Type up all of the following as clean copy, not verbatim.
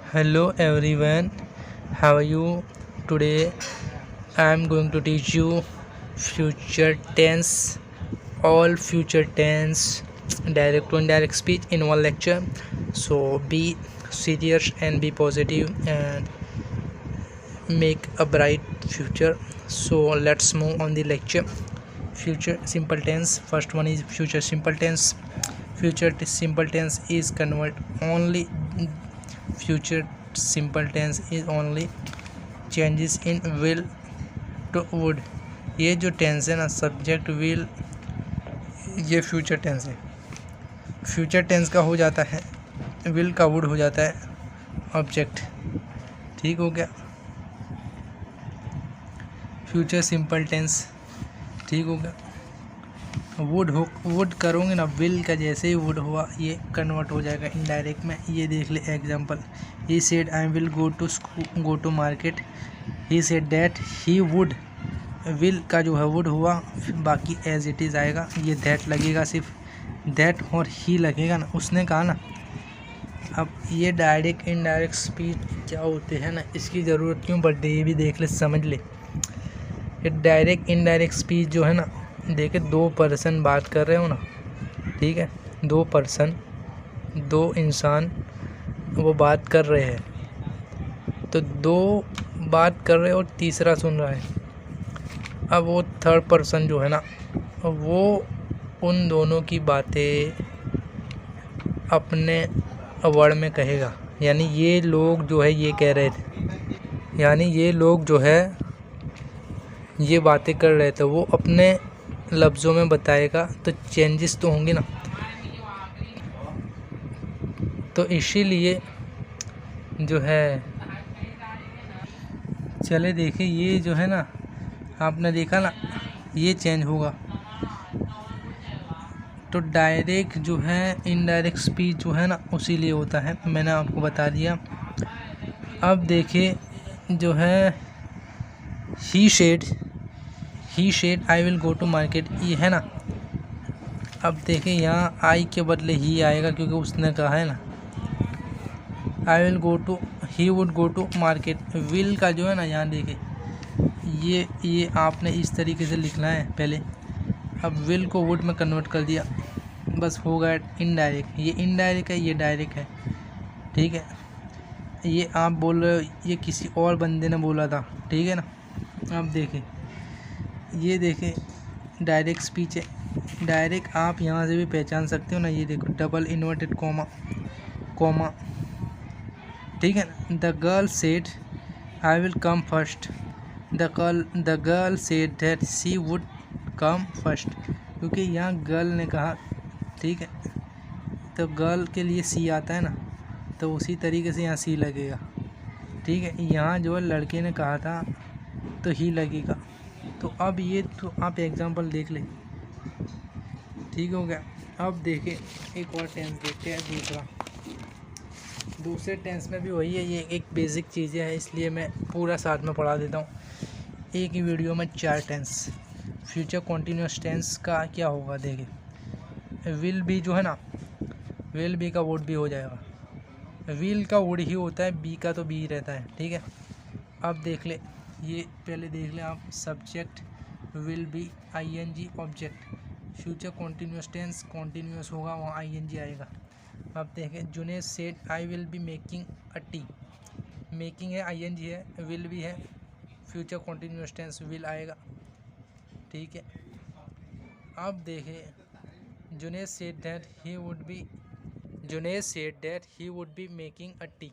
Hello everyone, how are you? Today I am going to teach you future tense, all future tense, direct to indirect speech in one lecture. So be serious and be positive and make a bright future. So let's move on the lecture. Future simple tense. First one is future simple tense. Future simple tense is convert only. Future simple tense is only changes in will to would. ये जो tense है ना, subject will, ये future tense है। Future tense का हो जाता है, विल का वुड हो जाता है ऑब्जेक्ट। ठीक हो गया। फ्यूचर सिंपल टेंस ठीक हो गया। वुड करोगे ना, विल का जैसे ही वुड हुआ ये कन्वर्ट हो जाएगा इनडायरेक्ट में। ये देख ले example, he said I will go to market, he said that he would. Will का जो है वुड हुआ, बाकी एज इट इज़ आएगा। ये दैट लगेगा, सिर्फ दैट और ही लगेगा ना, उसने कहा ना। अब ये डायरेक्ट इनडायरेक्ट स्पीच क्या होते हैं ना, इसकी ज़रूरत क्यों पड़ती है ये भी देख ले, समझ ले। ये डायरेक्ट इनडायरेक्ट स्पीच जो है ना, देखे दो पर्सन बात कर रहे हो ना, ठीक है, दो पर्सन, दो इंसान वो बात कर रहे हैं, तो दो बात कर रहे हैं और तीसरा सुन रहा है। अब वो थर्ड पर्सन जो है ना, वो उन दोनों की बातें अपने वर्ड में कहेगा। यानी ये लोग जो है ये कह रहे थे, यानी ये लोग जो है ये बातें कर रहे थे, वो अपने लफ्ज़ों में बताएगा, तो चेंजेस तो होंगे ना। तो इसीलिए जो है, चले देखे, ये जो है ना, आपने देखा ना, ये चेंज होगा। तो डायरेक्ट जो है इनडायरेक्ट स्पीच जो है ना, उसी लिए होता है, मैंने आपको बता दिया। अब देखिए जो है, he said I will go to market, ये है ना। अब देखिए यहाँ आई के बदले ही आएगा, क्योंकि उसने कहा है ना I will go to, he would go to market. Will का जो है ना, यहाँ देखिए ये आपने इस तरीके से लिखना है पहले। अब विल को वुड में कन्वर्ट कर दिया, बस हो गया इनडायरेक्ट। ये इनडायरेक्ट है, ये डायरेक्ट है, ठीक है। ये आप बोल रहे हो, ये किसी और बंदे ने बोला था, ठीक है ना। अब देखें, ये देखें डायरेक्ट स्पीच है। डायरेक्ट आप यहाँ से भी पहचान सकते हो ना, ये देखो डबल इन्वर्टेड कॉमा, ठीक है ना। The girl said I will come first, the girl said that she would come first, क्योंकि यहाँ गर्ल ने कहा, ठीक है। तो गर्ल के लिए सी आता है ना, तो उसी तरीके से यहाँ सी लगेगा, ठीक है। यहाँ जो है लड़के ने कहा था, तो ही लगेगा। तो अब ये तो आप एग्जांपल देख ले, ठीक हो गया। अब देखें एक और टेंस देखते हैं, दूसरे टेंस में भी वही है। ये एक बेसिक चीज़ें हैं, इसलिए मैं पूरा साथ में पढ़ा देता हूँ एक ही वीडियो में, 4 टेंस। फ्यूचर कॉन्टीन्यूस टेंस का क्या होगा, देखें। विल भी जो है ना, विल बी का वुड भी हो जाएगा। विल का वुड ही होता है, बी का तो बी रहता है, ठीक है। अब देख ले, ये पहले देख ले आप, subject will be ING object. Future continuous tense continuous होगा, वहाँ आईएनजी आएगा। अब देखें, Junaid said I will be making a tea. Making है, आईएनजी है, विल भी है, फ्यूचर कॉन्टीन्यूस टेंस विल आएगा, ठीक है। अब देखें, Junaid said that he would B making a T,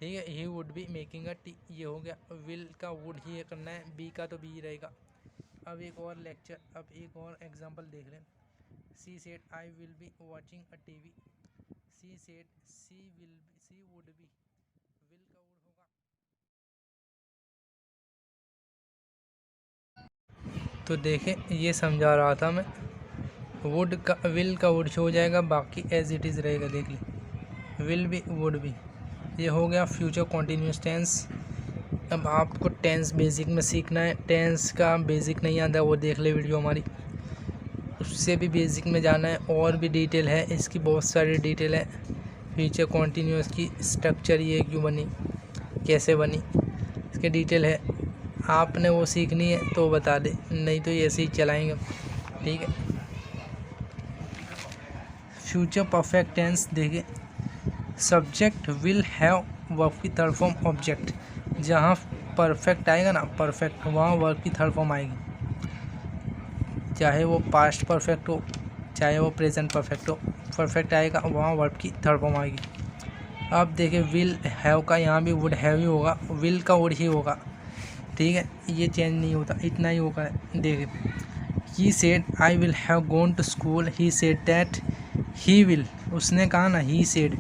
ठीक है। He would B making a T, ये हो गया। विल का वुड ही करना है, बी का तो बी रहेगा। अब एक और एग्जांपल देख लें। She said I will be watching a TV, she said she would be, will का वुड होगा। तो देखें, ये समझा रहा था मैं। वुड का विल का वुड हो जाएगा, बाकी एज इट इज़ रहेगा, देख ले, विल भी वुड भी। ये हो गया फ्यूचर कॉन्टीन्यूस टेंस। अब आपको टेंस बेसिक में सीखना है। टेंस का बेसिक नहीं आता, वो देख ले वीडियो हमारी, उससे भी बेसिक में जाना है। और भी डिटेल है इसकी, बहुत सारी डिटेल है, फ्यूचर कॉन्टीन्यूअस की स्ट्रक्चर ये क्यों बनी, कैसे बनी, इसके डिटेल है। आपने वो सीखनी है तो बता दे, नहीं तो ये ऐसे ही चलाएंगे, ठीक है। फ्यूचर परफेक्ट टेंस देखिए, सब्जेक्ट विल हैव वर्ब की थर्ड फॉर्म ऑब्जेक्ट, जहाँ परफेक्ट आएगा ना, परफेक्ट, वहाँ वर्ब की थर्ड फॉर्म आएगी, चाहे वो पास्ट परफेक्ट हो चाहे वो प्रेजेंट परफेक्ट हो, परफेक्ट आएगा वहाँ वर्ब की थर्ड फॉर्म आएगी। अब देखिए विल हैव का यहाँ भी वुड हैव ही होगा, विल का वुड ही होगा, ठीक है, ये चेंज नहीं होता, इतना ही होगा। देखिए he said I will have gone to school, he said that he will, उसने कहा ना ही सेड,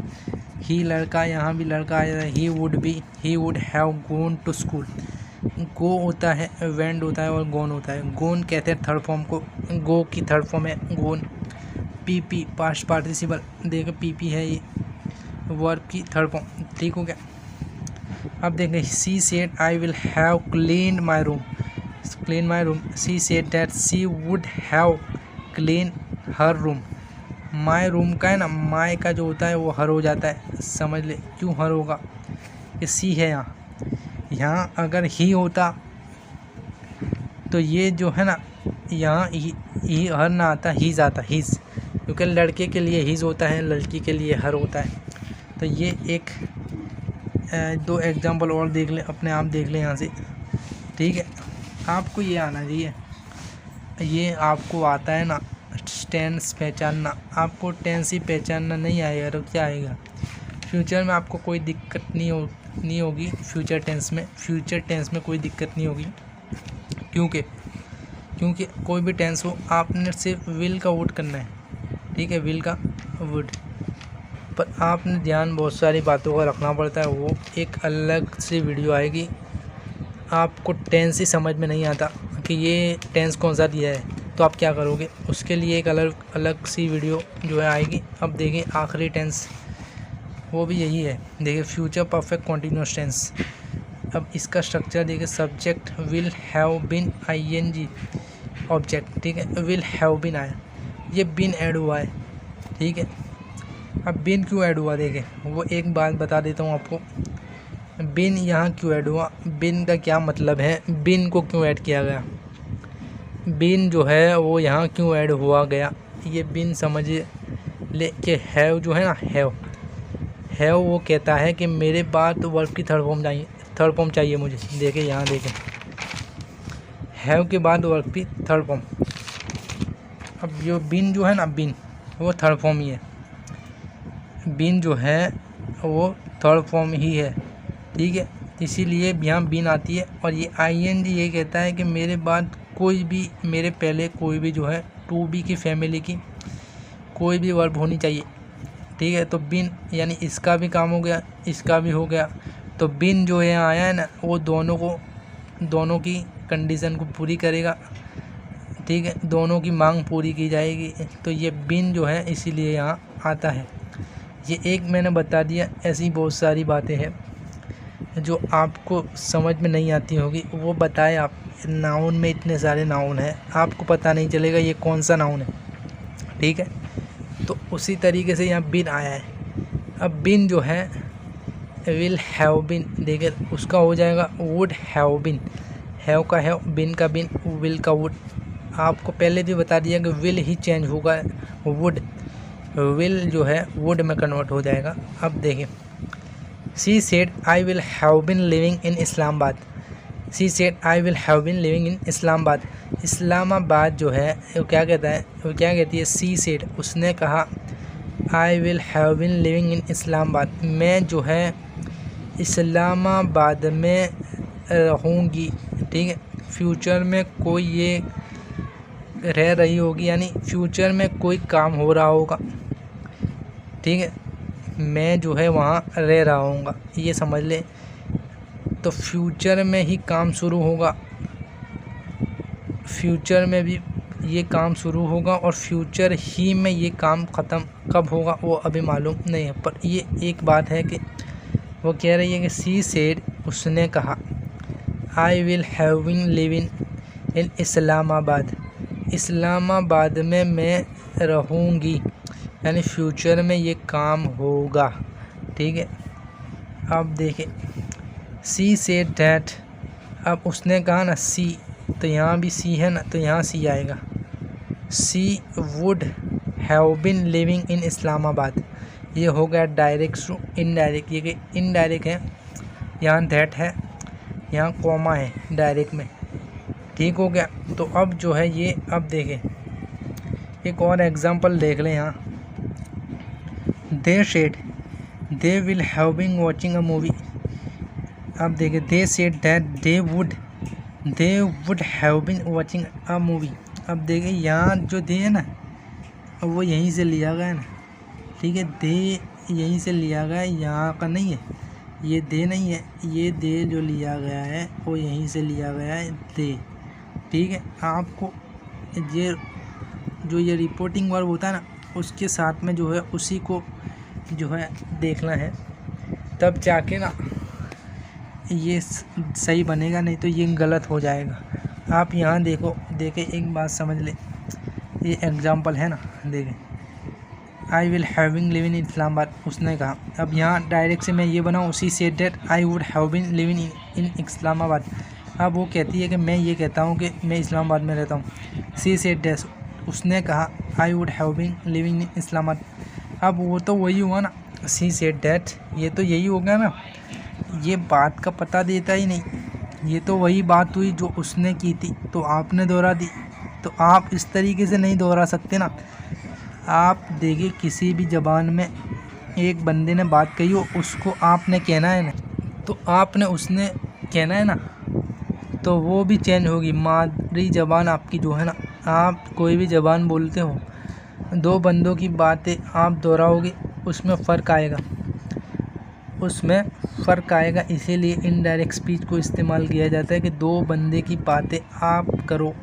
ही लड़का, यहाँ भी लड़का आ जाता है, he would be, he would have gone to school. Go होता है, वेंड होता है और गोन होता है। गोन कहते हैं थर्ड फॉर्म को, गो की थर्ड फॉर्म है गोन। पीपी पास्ट पार्टिसिपल, देखो पीपी है ये वर्ब की थर्ड फॉर्म, ठीक हो गया। अब देखें she said I will have cleaned my room, clean my room, she said that she would have clean her room. My room का है ना, माई का जो होता है वो हर हो जाता है, समझ ले क्यों हर होगा, ये सी है यहाँ। यहाँ अगर ही होता तो ये जो है ना, यहाँ ही हर ना आता, हीज आता, हीज, क्योंकि लड़के के लिए हीज होता है, लड़की के लिए हर होता है। तो ये एक दो एग्जांपल और देख ले, अपने आप देख ले यहाँ से, ठीक है। आपको ये आना चाहिए, ये आपको आता है ना टेंस पहचानना, आपको टेंस ही पहचानना नहीं आएगा तो क्या आएगा। फ्यूचर में आपको कोई दिक्कत नहीं होगी, फ्यूचर टेंस में कोई दिक्कत नहीं होगी, क्योंकि कोई भी टेंस हो आपने सिर्फ विल का वुड करना है, ठीक है, विल का वुड। पर आपने ध्यान बहुत सारी बातों का रखना पड़ता है, वो एक अलग सी वीडियो आएगी। आपको टेंस ही समझ में नहीं आता कि ये टेंस कौन सा दिया है तो आप क्या करोगे, उसके लिए एक अलग सी वीडियो जो है आएगी। अब देखिए आखिरी टेंस, वो भी यही है, देखिए फ्यूचर परफेक्ट कॉन्टीन्यूअस टेंस। अब इसका स्ट्रक्चर देखिए, subject will have been ING object, ठीक है, विल हैव बीन आया, ये बीन ऐड हुआ है, ठीक है। अब बीन क्यों ऐड हुआ देखिए, वो एक बात बता देता हूँ आपको, बीन यहाँ क्यों ऐड हुआ, बीन का क्या मतलब है, बीन को क्यों ऐड किया गया, बीन जो है वो यहाँ क्यों ऐड हुआ गया, ये बीन समझ ले कि हैव जो है ना, हैव वो कहता है कि मेरे बाद वर्ब की थर्ड फॉर्म चाहिए मुझे। देखिए यहाँ देखें, हैव के बाद वर्ब की थर्ड फॉर्म। अब जो बीन जो है ना, बीन वो थर्ड फॉर्म ही है, बीन जो है वो थर्ड फॉर्म ही है, ठीक है, इसीलिए यहाँ बीन आती है। और ये ING ये कहता है कि मेरे बाद कोई भी, मेरे पहले कोई भी जो है टू बी की फैमिली की कोई भी वर्ब होनी चाहिए, ठीक है। तो बीन यानी इसका भी काम हो गया, इसका भी हो गया, तो बीन जो यहाँ आया है ना, वो दोनों की कंडीशन को पूरी करेगा, ठीक है, दोनों की मांग पूरी की जाएगी। तो ये बीन जो है इसीलिए यहाँ आता है। ये एक मैंने बता दिया, ऐसी बहुत सारी बातें हैं जो आपको समझ में नहीं आती होगी, वो बताए आप। नाउन में इतने सारे नाउन हैं, आपको पता नहीं चलेगा ये कौन सा नाउन है, ठीक है। तो उसी तरीके से यहाँ बिन आया है। अब बिन जो है विल हैव बिन, देखिए उसका हो जाएगा वुड हैव बिन, हैव का हैव, बिन का बिन, विल का वुड। आपको पहले भी बता दिया कि विल ही चेंज होगा, वुड, विल जो है वुड में कन्वर्ट हो जाएगा। अब देखिए सी said I will have been living in Islamabad, C said I will have been living in Islamabad. Islamabad जो है वो क्या कहता है, वो क्या कहती है, सी सेड, उसने कहा I will have been living in Islamabad, मैं जो है इस्लामाबाद में रहूँगी, ठीक है। फ्यूचर में कोई ये रह रही होगी, यानी फ्यूचर में कोई काम हो रहा होगा, ठीक है, मैं जो है वहाँ रह रहा हूँगा, ये समझ ले। तो फ्यूचर में ही काम शुरू होगा, फ्यूचर में भी ये काम शुरू होगा और फ्यूचर ही में ये काम ख़त्म कब होगा वो अभी मालूम नहीं है। पर ये एक बात है कि वो कह रही है कि सी सेड, उसने कहा I will have been living in Islamabad, Islamabad में मैं रहूँगी, यानी फ्यूचर में ये काम होगा। ठीक है। अब देखें सी सेड दैट, अब उसने कहा ना सी, तो यहाँ भी सी है ना, तो यहाँ सी आएगा। She would have been living in Islamabad, ये हो गया डायरेक्ट टू इनडायरेक्ट, ये इनडायरेक्ट है, यहाँ दैट है, यहाँ कॉमा है डायरेक्ट में, ठीक हो गया। तो अब जो है ये, अब देखें एक और एग्जांपल देख लें यहाँ। They said they will have been watching a movie, अब देखें they said that they would have been watching a movie. अब देखें यहाँ जो दे है ना वो यहीं से लिया गया है ना, ठीक है, दे यहीं से लिया गया है, यहाँ का नहीं है, ये दे नहीं है, ये दे जो लिया गया है वो यहीं से लिया गया है दे, ठीक है। आपको ये जो ये रिपोर्टिंग वर्ब होता है ना उसके साथ में जो है उसी को जो है देखना है, तब जाके ना ये सही बनेगा, नहीं तो ये गलत हो जाएगा। आप यहाँ देखो, देखें एक बात समझ ले, ये एग्जांपल है ना, देखें I will having living in Islamabad, उसने कहा। अब यहाँ डायरेक्ट से मैं ये बनाऊँ, उसी said that I would have been living in Islamabad. अब वो कहती है कि मैं ये कहता हूँ कि मैं इस्लामाबाद में रहता हूँ। सी सेड दैट, उसने कहा I would have been living in Islamabad. अब वो तो वही हुआ ना, सी सेड दैट, ये तो यही हो गया ना, ये बात का पता देता ही नहीं, ये तो वही बात हुई जो उसने की थी तो आपने दोहरा दी। तो आप इस तरीके से नहीं दोहरा सकते ना। आप देखिए किसी भी ज़बान में एक बंदे ने बात कही हो, उसको आपने कहना है ना, तो आपने उसने कहना है ना, तो वो भी चेंज होगी। मादरी ज़बान आपकी जो है ना, आप कोई भी ज़बान बोलते हो, दो बंदों की बातें आप दोहराओगे उसमें फ़र्क आएगा, उसमें फ़र्क आएगा। इसीलिए इनडायरेक्ट स्पीच को इस्तेमाल किया जाता है कि दो बंदे की बातें आप करो,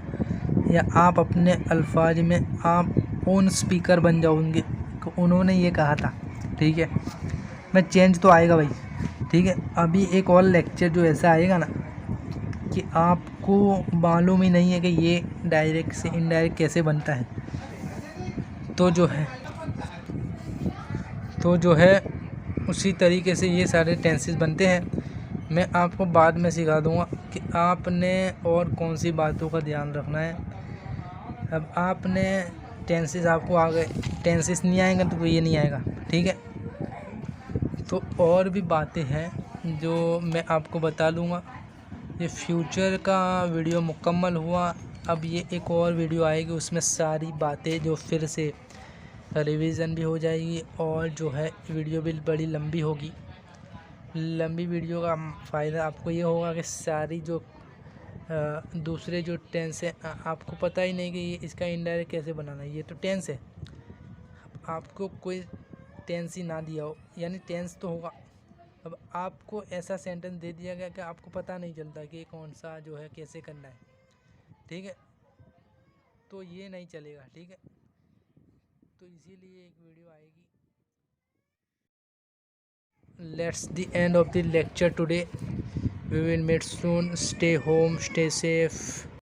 या आप अपने अल्फाज में आप ओन स्पीकर बन जाओगे कि उन्होंने ये कहा था, ठीक है। मैं चेंज तो आएगा भाई, ठीक है। अभी एक और लेक्चर जो ऐसा आएगा ना कि आपको मालूम ही नहीं है कि ये डायरेक्ट से इनडायरेक्ट कैसे बनता है, तो जो है उसी तरीके से ये सारे टेंसेस बनते हैं। मैं आपको बाद में सिखा दूंगा कि आपने और कौन सी बातों का ध्यान रखना है। अब आपने टेंसेस आपको आ गए, टेंसेस नहीं आएंगे तो ये नहीं आएगा, ठीक है। तो और भी बातें हैं जो मैं आपको बता दूंगा। ये फ्यूचर का वीडियो मुकम्मल हुआ, अब ये एक और वीडियो आएगी, उसमें सारी बातें जो फिर से रिवीजन भी हो जाएगी, और जो है वीडियो भी बड़ी लंबी होगी। लंबी वीडियो का फ़ायदा आपको ये होगा कि सारी जो दूसरे जो टेंस है आपको पता ही नहीं कि ये इसका इनडायरेक्ट कैसे बनाना है, ये तो टेंस है, आपको कोई टेंस ही ना दिया हो, यानी टेंस तो होगा। अब आपको ऐसा सेंटेंस दे दिया गया कि आपको पता नहीं चलता कि कौन सा जो है कैसे करना है, ठीक है, तो ये नहीं चलेगा, ठीक है। तो इसीलिए एक वीडियो आएगी। That's the end of the lecture today. We will meet soon. Stay home, stay safe.